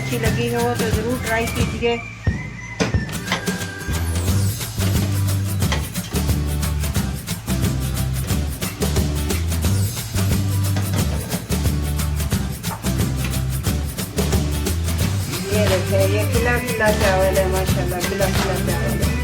अच्छी लगी हो तो ज़रूर ट्राई कीजिए। ये देखिए, ये खिला खिला चावल है, माशाल्लाह खिला खिला चावल है।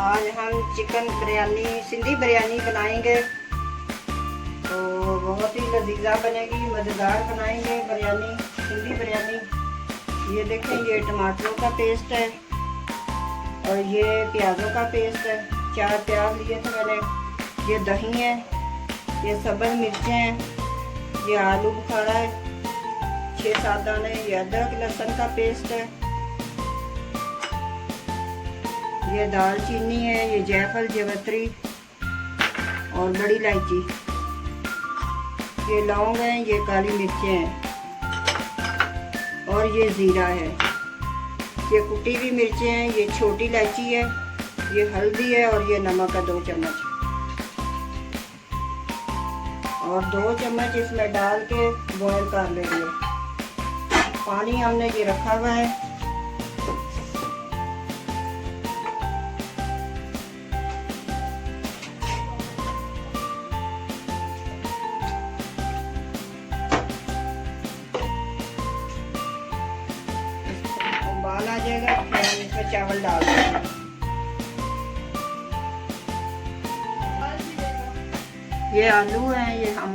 आज हम चिकन बिरयानी, सिंधी बिरयानी बनाएंगे तो बहुत ही लजीजा बनेगी, मज़ेदार बनाएंगे बिरयानी, सिंधी बिरयानी। ये देखें, ये टमाटरों का पेस्ट है और ये प्याज़ों का पेस्ट है। 4 प्याज लिए थे मैंने। ये दही है, ये सब्ज़ मिर्चें हैं, ये आलू बुखारा है 6-7 दाने, ये अदरक लहसुन का पेस्ट है, ये दालचीनी है, ये जायफल जावित्री और बड़ी इलायची, ये लौंग है, ये काली मिर्चें हैं और ये ज़ीरा है, ये कुटी हुई मिर्चें हैं, ये छोटी इलायची है, ये हल्दी है और ये नमक है 2 चम्मच। और 2 चम्मच इसमें डाल के बॉयल कर लेंगे। पानी हमने ये रखा हुआ है। उबाल आ जाएगा फिर हम इसमें चावल डाल देंगे। ये आलू हैं, ये हम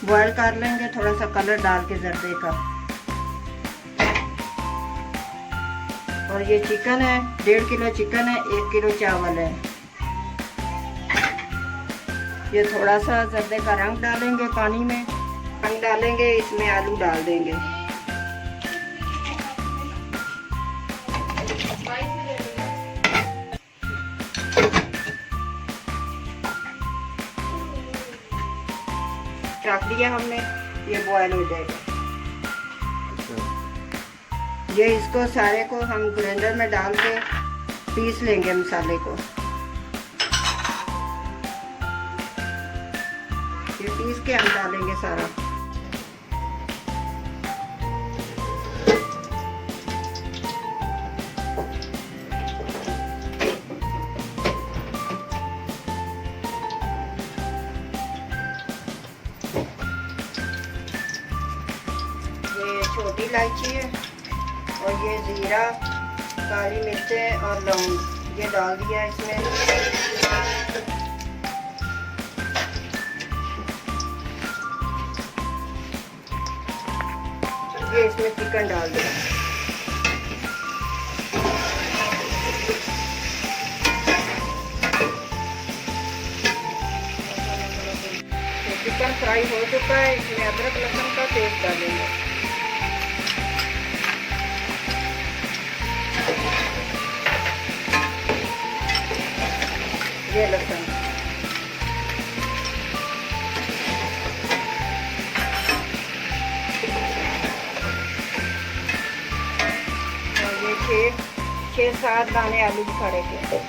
बॉयल कर लेंगे, थोड़ा सा कलर डाल के जर्दे का। और ये चिकन है, 1.5 किलो चिकन है, 1 किलो चावल है। ये थोड़ा सा जर्दे का रंग डालेंगे पानी में, रंग डालेंगे, इसमें आलू डाल देंगे। रख दिया हमने, ये बॉयल हो जाएगा। ये इसको सारे को हम ग्राइंडर में डाल के पीस लेंगे मसाले को। ये पीस के हम डालेंगे सारा। छोटी इलायची है और ये ज़ीरा, काली मिर्चें और लौंग ये डाल दिया है इसमें। ये इसमें चिकन डाल दिया। तो चिकन फ्राई हो चुका है, इसमें अदरक लहसुन का पेस्ट डालेंगे। ये लहसुन, और ये 6-7 दाने आलू बुखारे के।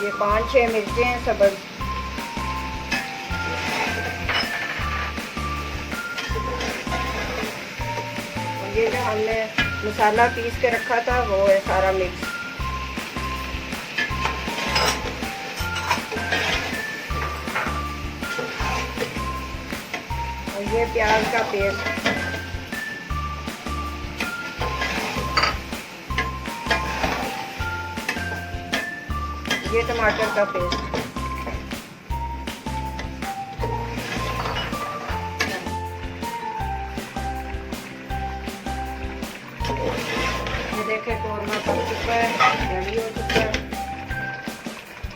ये 5-6 मिर्चें हैं सब्ज़। ये जो हमने मसाला पीस के रखा था वो है सारा मिक्स। और ये प्याज का पेस्ट, ये टमाटर का पेस्ट। देखे कौरमा पक चुका है, रेडी हो चुका है।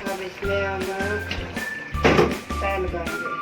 अब इसमें हम तय लगाएंगे।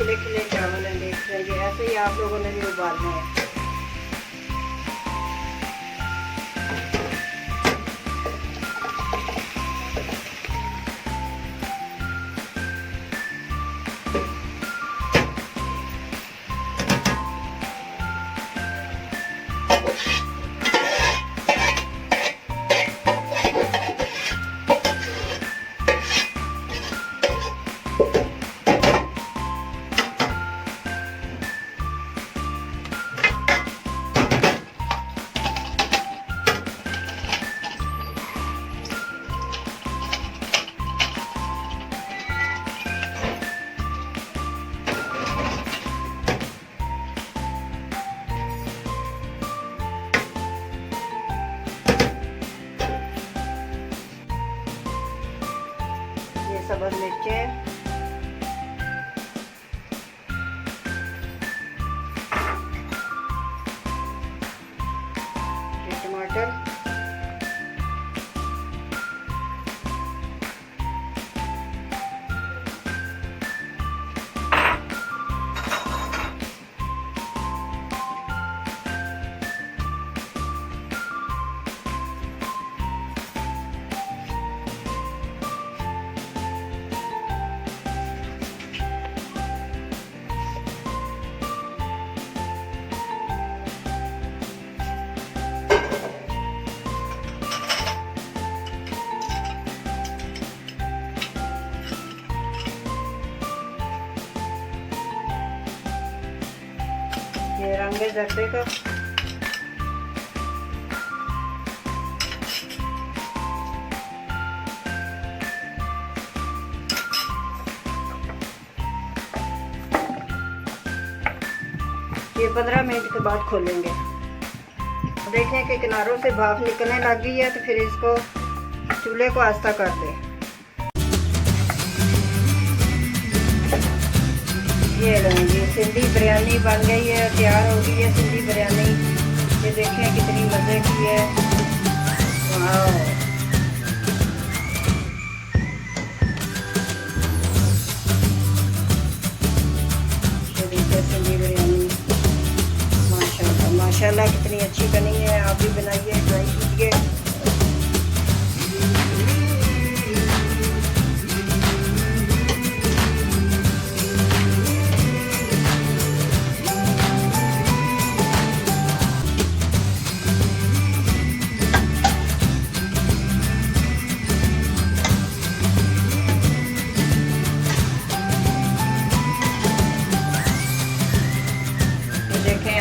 खिले खिले चावल हैं, देख रहे हैं। ऐसे ही आप लोगों ने भी उबालने हैं। सब्ज़ मिर्चें, टमाटर, ये रंग है जर्दे का। ये 15 मिनट के बाद खोलेंगे। देखें कि किनारों से भाप निकलने लग गई है, तो फिर इसको चूल्हे को आस्था कर दें। ये लेंगे, सिंधी बिरयानी बन गई है, तैयार हो गई है सिंधी बिरयानी। ये देखें कितनी मज़े की है। वाह, ये देखिए सिंधी बिरयानी। माशाल्लाह माशाल्लाह कितनी अच्छी बनी है। आप भी बनाइए, ट्राई कीजिए।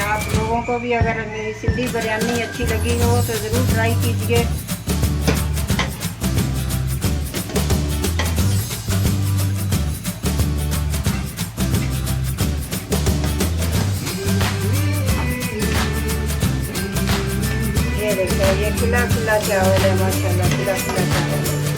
आप लोगों को भी अगर मेरी सिंधी बिरयानी अच्छी लगी हो तो ज़रूर ट्राई कीजिए। ये देखिए, ये खिला खिला चावल है, माशाल्लाह खिला खिला चावल है।